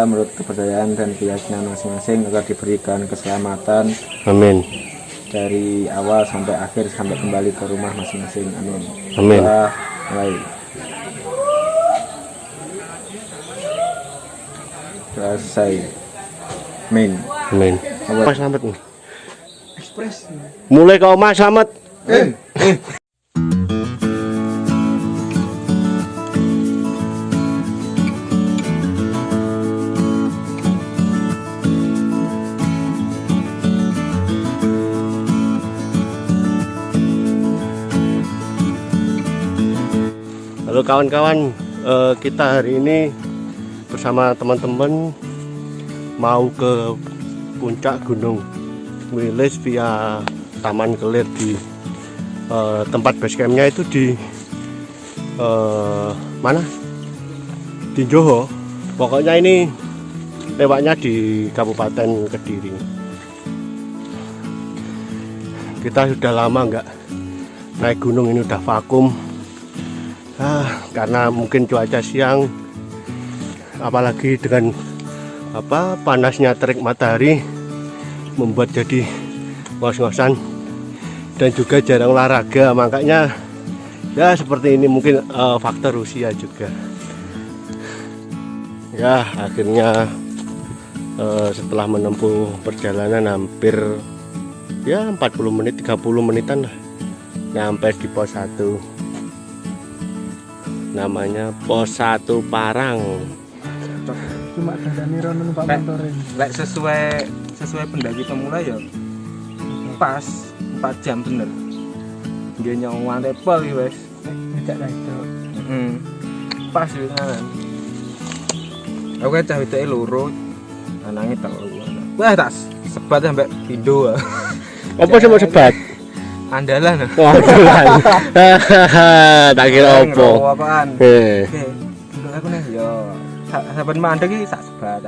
kita menurut kepercayaan dan keyakinan masing-masing agar diberikan keselamatan. Amin. Dari awal sampai akhir sampai kembali ke rumah masing-masing. Amin. Amin. Doa mulai. Doa selesai. Amin. Amin. Mas Slamet nih. Ekspres. Mulai kau Mas Slamet. Halo kawan-kawan, kita hari ini bersama teman-teman mau ke puncak Gunung Wilis via Taman Kelir di tempat base campnya itu di mana? Di Johor. Pokoknya ini lewatnya di Kabupaten Kediri. Kita sudah lama nggak naik gunung, ini udah vakum. Karena mungkin cuaca siang, apalagi dengan panasnya terik matahari membuat jadi ngos-ngosan dan juga jarang olahraga, makanya ya seperti ini. Mungkin faktor usia juga. Ya akhirnya setelah menempuh perjalanan hampir ya 40 menit 30 menitan lah, nyampe di pos 1. Namanya pos 1 Parang. Cuma dadane rono numpak motor. Lek sesuai pendaki pemula ya pas 4 jam bener. Dia nyawa tepel iki wis. Tidak itu. Pas wis kan. Oke cah wedake loro. Anange tak loro. Wah tak sebat sampai pindho. Apa sih mau sebat? Andalan. Oh, andalan. Tak kira opo. Apaan? Oke. Aku nih yo. Saben mandek iki sak sebat.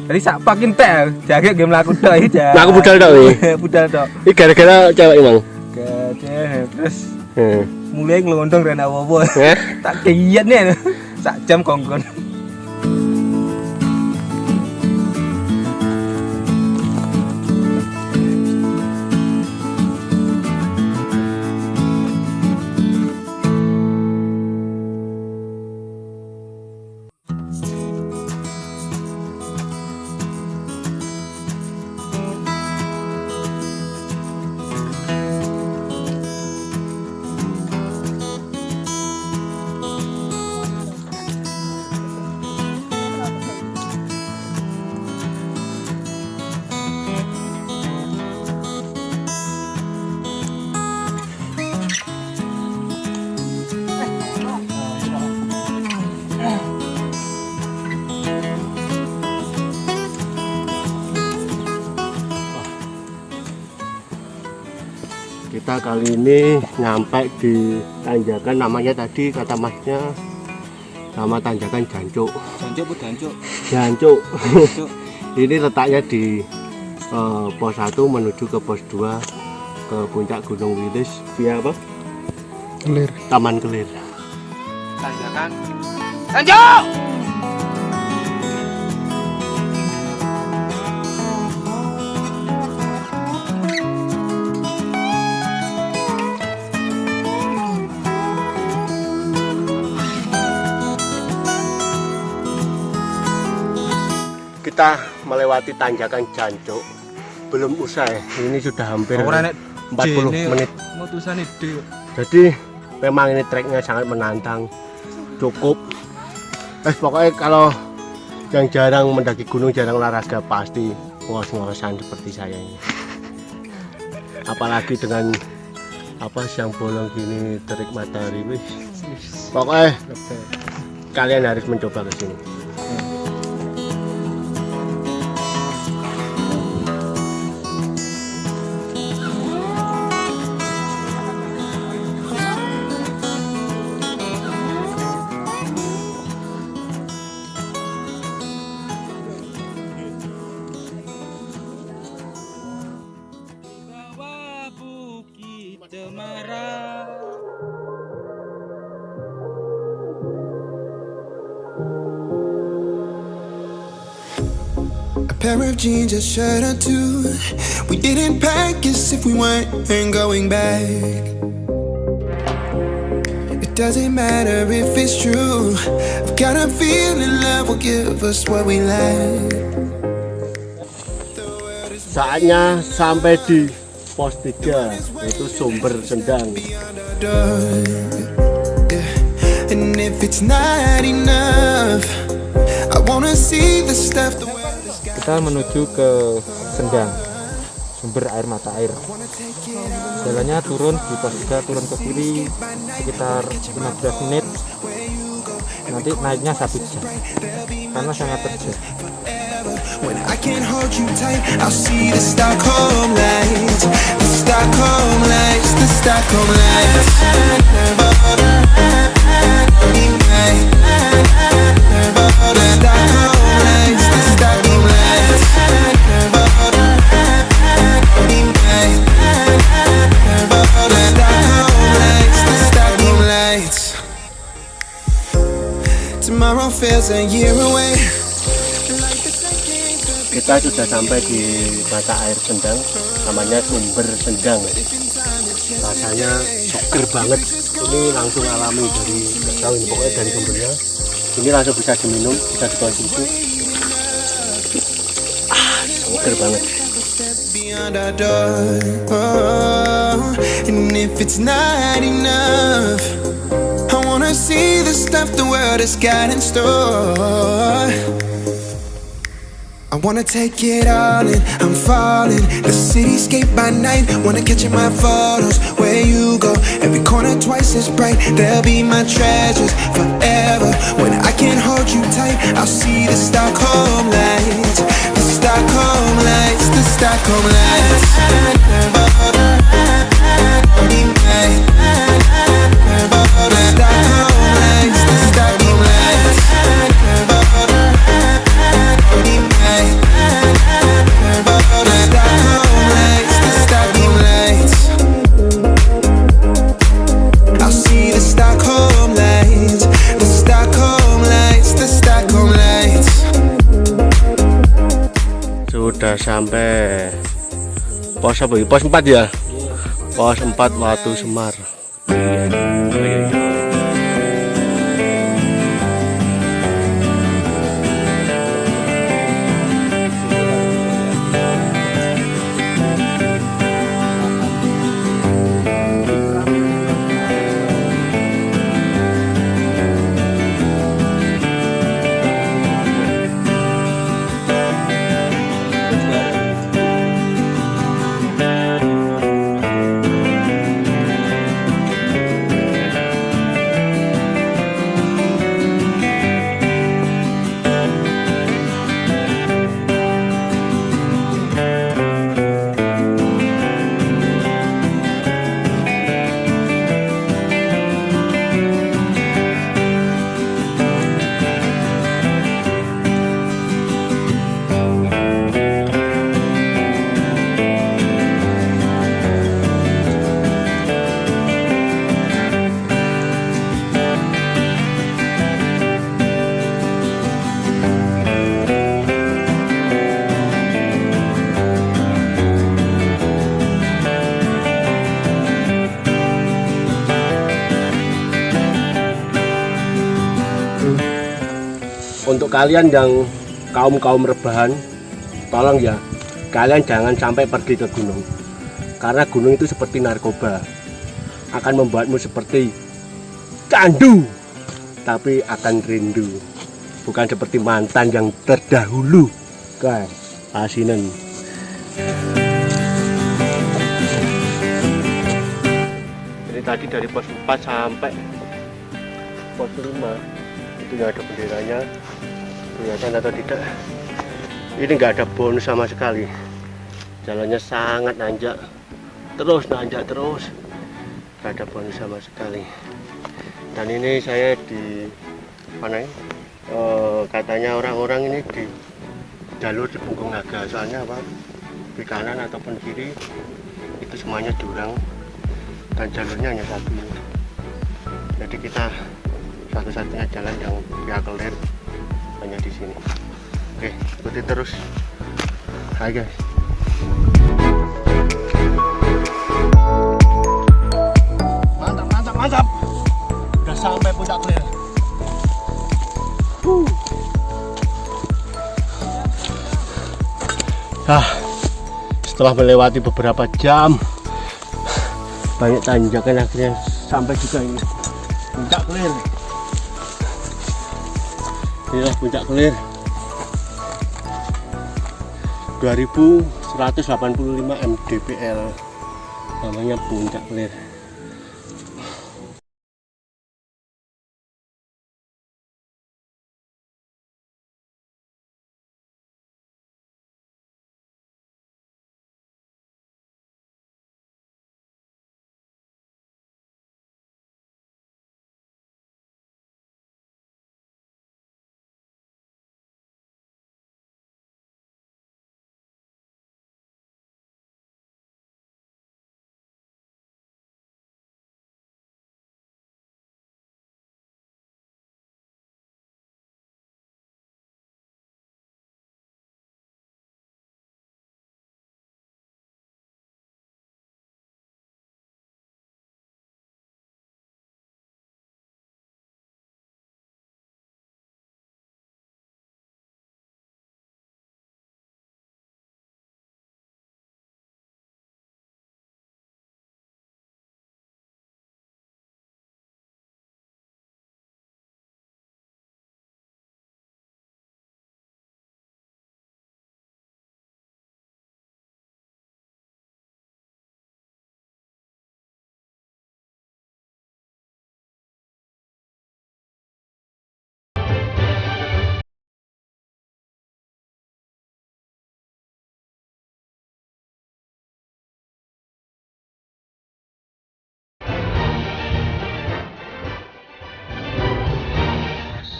Jadi sak pakin teh, jage game laku tok iki. Laku budal tok iki. Budal tok. Iki gara-gara cewek emang. Gede terus. Mulai ngelondong rene apa-apa. Tak kiyat nih. Sak jam kongkon. Kita kali ini nyampe di tanjakan, namanya tadi kata masnya nama tanjakan Jancuk. Jancuk apa Jancuk? Jancuk. Ini letaknya di pos 1 menuju ke pos 2 ke puncak Gunung Wilis via apa? Kelir. Taman Kelir. Tanjakan Jancuk. Kita melewati tanjakan Jancuk, belum usai, ini sudah hampir 40 menit. Mutusan ide. Jadi memang ini treknya sangat menantang, cukup. Pokoknya kalau yang jarang mendaki gunung, jarang olahraga, pasti ngos-ngosan seperti saya ini. Apalagi dengan siang bolong gini, terik matahari, pokoknya kalian harus mencoba ke sini. A pair of jeans, a shirt or two. We didn't pack as if we weren't going back. It doesn't matter if it's true. I've got a feeling love will give us what we lack. Saatnya sampai di pos 3, yaitu Sumber Sendang. And if it's not enough, I wanna see the stuff the world has got. Kita menuju ke Sendang, sumber air mata air. Jalannya turun di pos 3, turun ke kiri sekitar 15 menit. Nanti naiknya 1 jam karena sangat terjal. When I can't hold you tight, I'll see the Stockholm lights, the Stockholm lights, the Stockholm lights. Tomorrow feels a year away. Kita sudah sampai di mata air Sendang, namanya Sumber Sendang. Rasanya seger banget. Ini langsung alami dari tahu ini pokoknya dari sumbernya. Ini langsung bisa diminum, bisa dikonsumsi. Seger banget. Beyond our door, and if it's not enough, I wanna see the stuff the world has got in store. I wanna take it all in, I'm falling. The cityscape by night, wanna catch in my photos. Where you go, every corner twice as bright. They'll be my treasures forever. When I can't hold you tight, I'll see the Stockholm lights, the Stockholm lights, the Stockholm lights. Sudah sampai pos apa? Pos 4 ya? Pos 4 Watu Semar. Untuk kalian yang kaum rebahan, tolong ya, kalian jangan sampai pergi ke gunung. Karena gunung itu seperti narkoba, akan membuatmu seperti candu, tapi akan rindu. Bukan seperti mantan yang terdahulu. Guys, asinan. Jadi tadi dari pos 4 sampai pos 5 itu nggak ada benderanya, kelihatan atau tidak. Ini nggak ada bonus sama sekali. Jalannya sangat nanjak terus, nggak ada bonus sama sekali. Dan ini saya di mana ini? Katanya orang-orang ini di jalur di Punggung Naga, soalnya apa? Di kanan ataupun kiri itu semuanya jurang dan jalurnya hanya satu. Jadi kita satu-satunya jalan yang via kelir hanya di sini. Oke, ikuti terus. Hai guys. Mantap. Udah sampai puncak clear. Setelah melewati beberapa jam, banyak tanjakan, akhirnya sampai juga ini puncak clear. Inilah puncak clear 2185 mdpl, namanya puncak clear.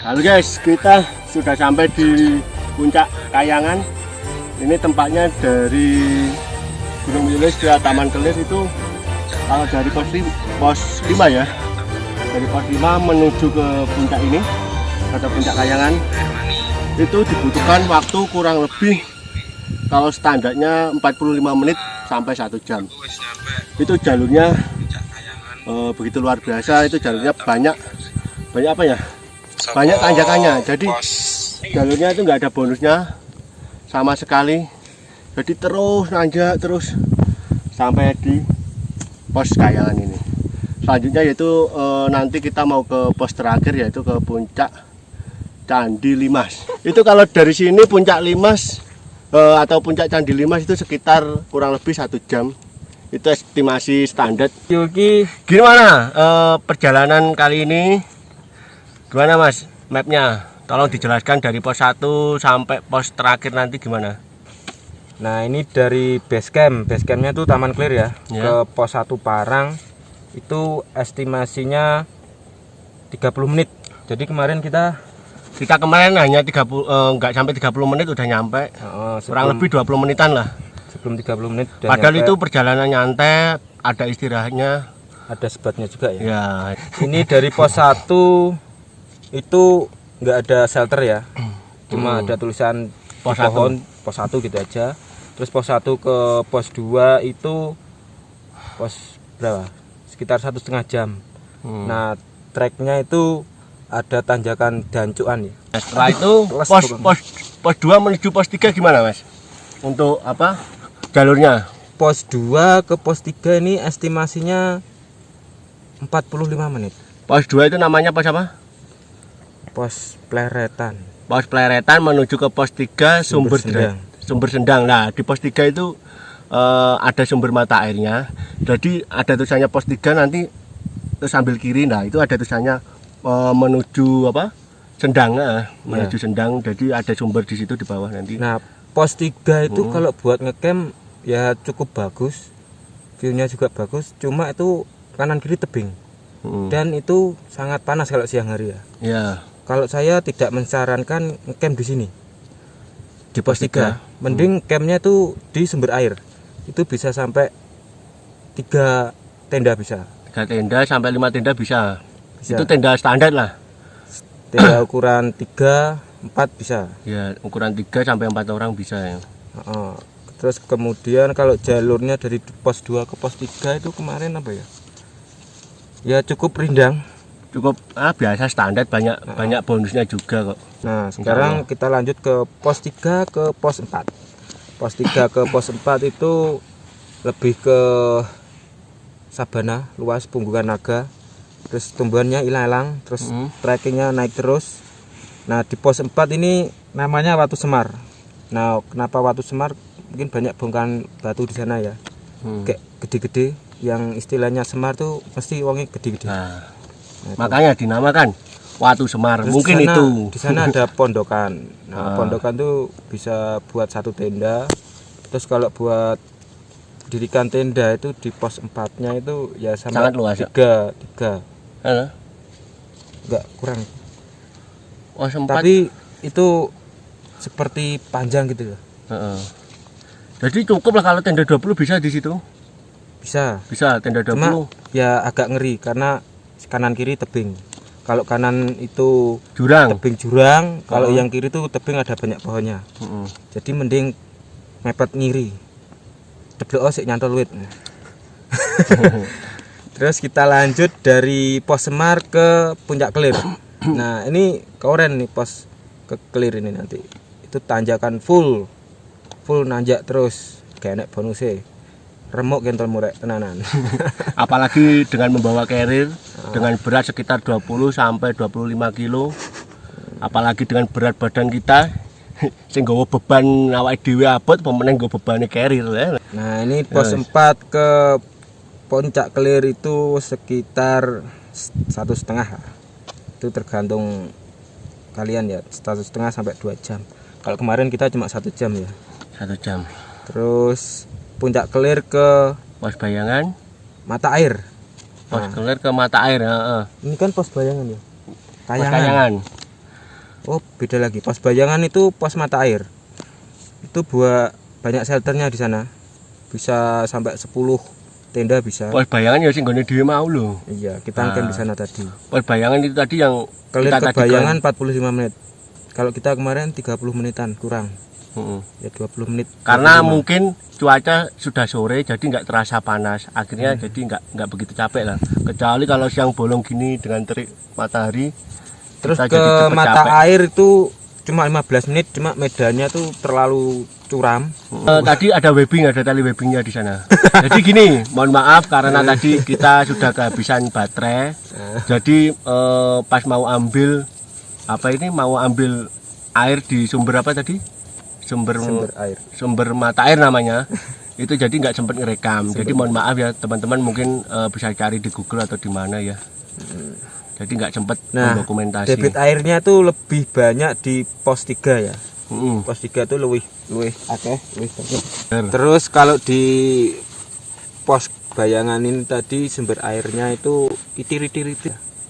Halo guys, kita sudah sampai di puncak Kayangan. Ini tempatnya dari Gunung Wilis ke Taman Kelir itu kalau dari pos 5 ya. Dari pos 5 menuju ke puncak ini atau puncak Kayangan itu dibutuhkan waktu kurang lebih, kalau standarnya 45 menit sampai 1 jam. Itu jalurnya begitu luar biasa, itu jalurnya banyak apa ya? Banyak tanjakannya, jadi jalurnya itu nggak ada bonusnya sama sekali, jadi terus nanjak terus sampai di pos Kayangan ini. Selanjutnya yaitu nanti kita mau ke pos terakhir, yaitu ke puncak Candi Limas. Itu kalau dari sini puncak Limas atau puncak Candi Limas itu sekitar kurang lebih 1 jam. Itu estimasi standar. Yuki, Gimana perjalanan kali ini? Gimana Mas, mapnya? Tolong dijelaskan dari pos 1 sampai pos terakhir nanti gimana? nah ini dari base campnya tuh Taman Kelir ya, ke pos 1 Parang itu estimasinya 30 menit. Jadi kemarin kita hanya 30, nggak sampai 30 menit udah nyampe, kurang lebih 20 menitan lah. Sebelum 30 menit. Padahal nyampe. Itu perjalanan nyantai, ada istirahatnya, ada sebatnya juga ya. Ya. Ini dari pos 1 itu nggak ada shelter ya, cuma ada tulisan pos pohon pos 1 gitu aja. Terus pos 1 ke pos 2 itu pos berapa? Sekitar 1,5 jam. Nah treknya itu ada tanjakan dancuan ya. Setelah itu pos 2 menuju pos 3 gimana Mas? Untuk apa jalurnya? Pos 2 ke pos 3 ini estimasinya 45 menit. Pos 2 itu namanya pos apa? Pos Pleretan. Pos Pleretan menuju ke pos 3 Sumber Sendang. Nah di pos 3 itu ada sumber mata airnya. Jadi ada tulisannya pos 3 nanti terus sambil kiri. Nah itu ada tulisannya menuju apa? Sendang, menuju Sendang. Jadi ada sumber di situ di bawah nanti. Nah pos 3 itu kalau buat ngecamp ya cukup bagus, viewnya juga bagus. Cuma itu kanan kiri tebing dan itu sangat panas kalau siang hari ya. Ya. Kalau saya tidak mensarankan ngecamp di sini, di pos 3. Mending campnya itu di sumber air. Itu bisa sampai 3 tenda bisa. 3 tenda sampai 5 tenda bisa. Itu tenda standar lah. Tenda ukuran 3 4 bisa. Ya, ukuran 3 sampai 4 orang bisa ya. Terus kemudian kalau jalurnya dari pos 2 ke pos 3 itu kemarin apa ya? Ya cukup rindang. Cukup biasa standar, banyak bonusnya juga kok. Nah, sekarang kita lanjut ke pos 3 ke pos 4. Pos 3 ke pos 4 itu lebih ke sabana, luas punggungan naga. Terus tumbuhannya ilang-ilang, terus trekkingnya naik terus. Nah, di pos 4 ini namanya Watu Semar. Nah, kenapa Watu Semar? Mungkin banyak bongkahan batu di sana ya. Kayak gede-gede, yang istilahnya Semar tuh pasti uangnya gede-gede. Nah, makanya dinamakan Watu Semar. Terus mungkin di sana ada pondokan. Nah, pondokan tuh bisa buat 1 tenda. Terus kalau buat dirikan tenda itu di pos 4-nya itu ya sampai sangat luas. 3. Enggak kurang. Oh, sempat. Tapi itu seperti panjang gitu ya. Jadi cukup lah kalau tenda 20 bisa di situ. Bisa Tenda 20. Cuma ya agak ngeri karena kanan kiri tebing. Kalau kanan itu Jurang. tebing jurang, kalau yang kiri itu tebing ada banyak pohonnya. Jadi mending mepet ngiri. Deblok sik nyantol wit. Terus kita lanjut dari pos Semar ke Puncak Kelir. Nah, ini keren nih pos ke Kelir ini nanti. Itu tanjakan full nanjak terus, kayak nek bonusnya. Remuk gentol murek tenanan. Apalagi dengan membawa carrier dengan berat sekitar 20 sampai 25 kilo. Apalagi dengan berat badan kita sing nggawa beban awake dhewe abot pemenang nggawa bebane carrier ya. Nah, ini pos 4 ke Puncak Kelir itu sekitar 1,5. Itu tergantung kalian ya, 1,5 sampai 2 jam. Kalau kemarin kita cuma 1 jam ya. 1 jam. Terus Puncak Kelir ke Pos Bayangan, Mata Air. Pos Kelir ke Mata Air. Ini kan pos Bayangan ya. Pos Kayangan. Oh, beda lagi. Pos Bayangan itu pos Mata Air. Itu buat banyak shelternya di sana. Bisa sampai 10 tenda bisa. Pos Bayangan ya sing gone dhewe mau lho. Iya, kita angkat di sana tadi. Pos Bayangan itu tadi yang Kelir kita ke Bayangan 45 menit. Kalau kita kemarin 30 menitan kurang. Ya 20 menit. Karena mungkin cuaca sudah sore jadi nggak terasa panas. Akhirnya jadi nggak begitu capek lah. Kecuali kalau siang bolong gini dengan terik matahari. Terus kita ke jadi cepet Mata capek. Air itu cuma 15 menit, cuma medannya tuh terlalu curam. Tadi ada webbing, ada tali webbingnya di sana. Jadi gini, mohon maaf karena tadi kita sudah kehabisan baterai. Jadi pas mau ambil air di sumber apa tadi? Sumber Air. Sumber Mata Air namanya. Itu jadi nggak sempat ngerekam. Jadi mohon maaf ya teman-teman, mungkin bisa cari di Google atau di mana ya. Jadi nggak sempat mendokumentasi. Debit airnya tuh lebih banyak di pos 3 ya. Pos 3 tuh lebih akeh, lebih banyak. Terus kalau di pos Bayangan ini tadi sumber airnya itu itir-itir.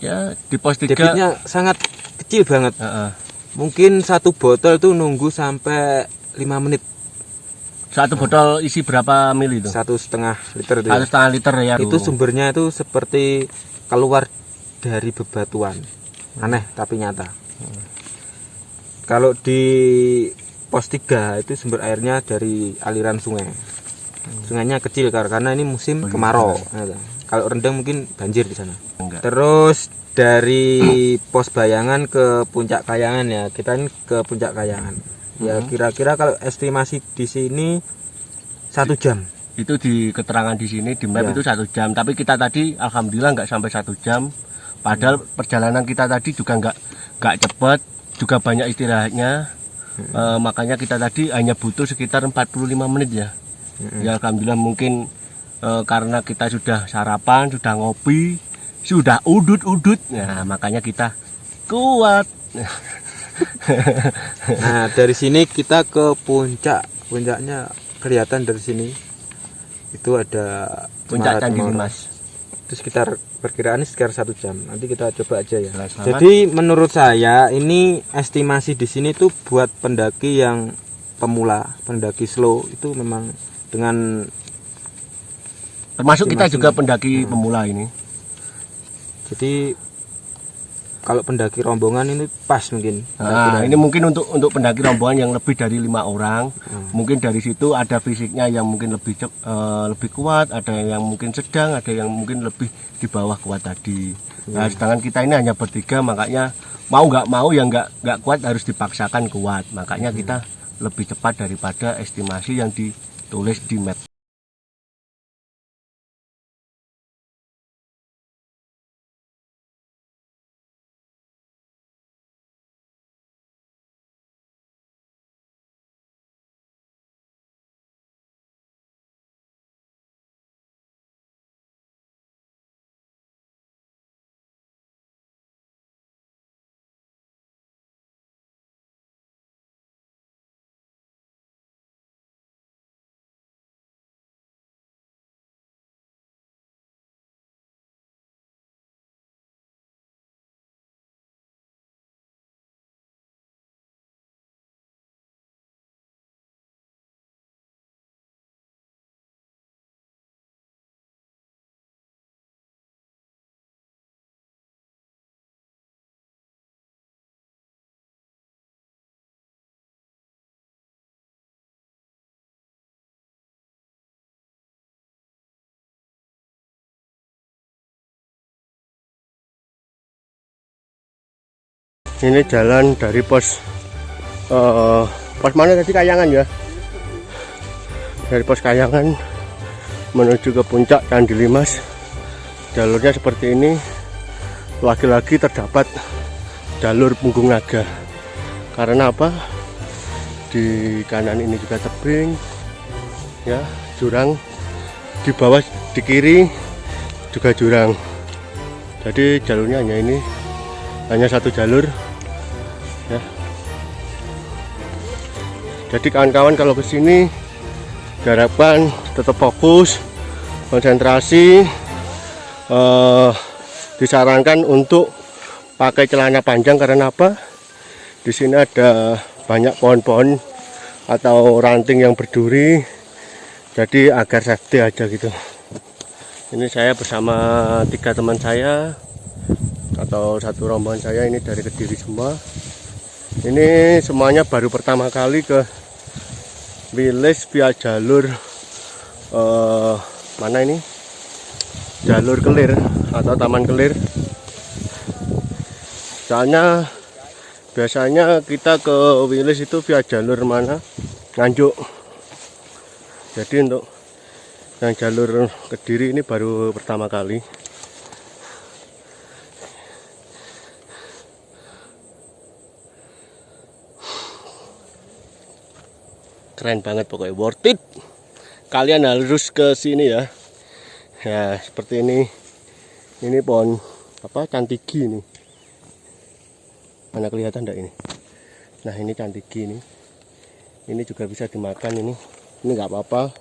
Ya, di pos 3 debitnya sangat kecil banget. Mungkin 1 botol tuh nunggu sampai 5 menit. 1 botol isi berapa mili itu? 1,5 liter tuh. 1,5 liter ya. Itu sumbernya itu seperti keluar dari bebatuan. Aneh tapi nyata. Kalau di pos 3 itu sumber airnya dari aliran sungai. Sungainya kecil karena ini musim kemarau. Kalau rendang mungkin banjir di sana. Terus dari pos Bayangan ke Puncak Kayangan ya. Kita ini ke Puncak Kayangan. Ya kira-kira kalau estimasi di sini 1 jam. Itu di keterangan di sini di map itu 1 jam. Tapi kita tadi alhamdulillah nggak sampai 1 jam. Padahal perjalanan kita tadi juga nggak cepat, juga banyak istirahatnya. Makanya kita tadi hanya butuh sekitar 45 menit ya. Ya alhamdulillah mungkin karena kita sudah sarapan, sudah ngopi, sudah udut. Nah, makanya kita kuat. Nah, dari sini kita ke puncak. Puncaknya kelihatan dari sini. Itu ada Puncak Candi Limas. Itu sekitar perkiraan sekitar 1 jam. Nanti kita coba aja ya. Jadi menurut saya ini estimasi di sini tuh buat pendaki yang pemula, pendaki slow itu memang dengan termasuk kita juga pendaki pemula ini. Jadi kalau pendaki rombongan ini pas mungkin. Nah, ini mungkin untuk pendaki rombongan yang lebih dari 5 orang. Mungkin dari situ ada fisiknya yang mungkin lebih kuat, ada yang mungkin sedang, ada yang mungkin lebih di bawah kuat tadi. Nah, sedangkan kita ini hanya bertiga, makanya mau nggak mau yang nggak kuat harus dipaksakan kuat. Makanya kita lebih cepat daripada estimasi yang ditulis di map. Ini jalan dari pos mana tadi, Kayangan ya, dari pos Kayangan menuju ke puncak Candi Limas. Jalurnya seperti ini. Lagi-lagi terdapat jalur punggung naga. Karena apa? Di kanan ini juga tebing ya, jurang. Di bawah di kiri juga jurang. Jadi jalurnya hanya ini, hanya satu jalur ya. Jadi kawan-kawan kalau kesini diharapkan tetap fokus, konsentrasi. Disarankan untuk pakai celana panjang karena apa? Di sini ada banyak pohon-pohon atau ranting yang berduri, jadi agar safety aja gitu. Ini saya bersama 3 teman saya atau satu rombongan saya, ini dari Kediri semua. Ini semuanya baru pertama kali ke Wilis via jalur mana ini? Jalur Kelir atau Taman Kelir. Soalnya biasanya kita ke Wilis itu via jalur mana? Nganjuk. Jadi untuk yang jalur Kediri ini baru pertama kali. Keren banget pokoknya, worth it. Kalian harus ke sini ya. Ya, seperti ini. Ini pohon apa? Cantigi ini. Mana kelihatan enggak ini? Nah, ini cantigi ini. Ini juga bisa dimakan ini. Ini enggak apa-apa.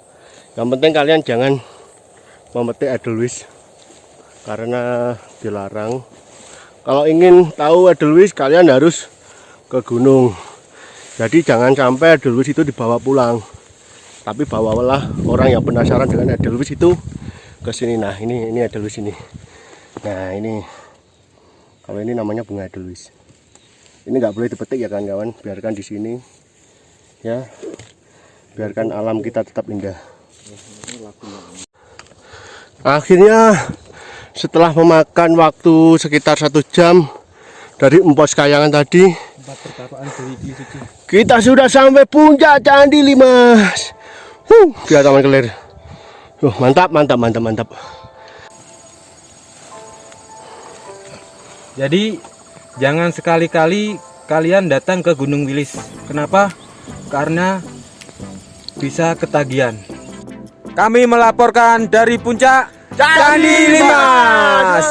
Yang penting kalian jangan memetik edelweiss karena dilarang. Kalau ingin tahu edelweiss kalian harus ke gunung. Jadi jangan sampai edelweiss itu dibawa pulang, tapi bawalah orang yang penasaran dengan edelweiss itu ke sini. Nah, ini edelweiss ini. Nah, ini kalau ini namanya bunga edelweiss. Ini nggak boleh dipetik ya kawan-kawan, biarkan di sini ya, biarkan alam kita tetap indah. Akhirnya setelah memakan waktu sekitar 1 jam dari Empos Kayangan tadi, kita sudah sampai puncak Candi Limas. Via Taman Kelir. Mantap. Jadi jangan sekali-kali kalian datang ke Gunung Wilis. Kenapa? Karena bisa ketagihan. Kami melaporkan dari puncak Candi Limas.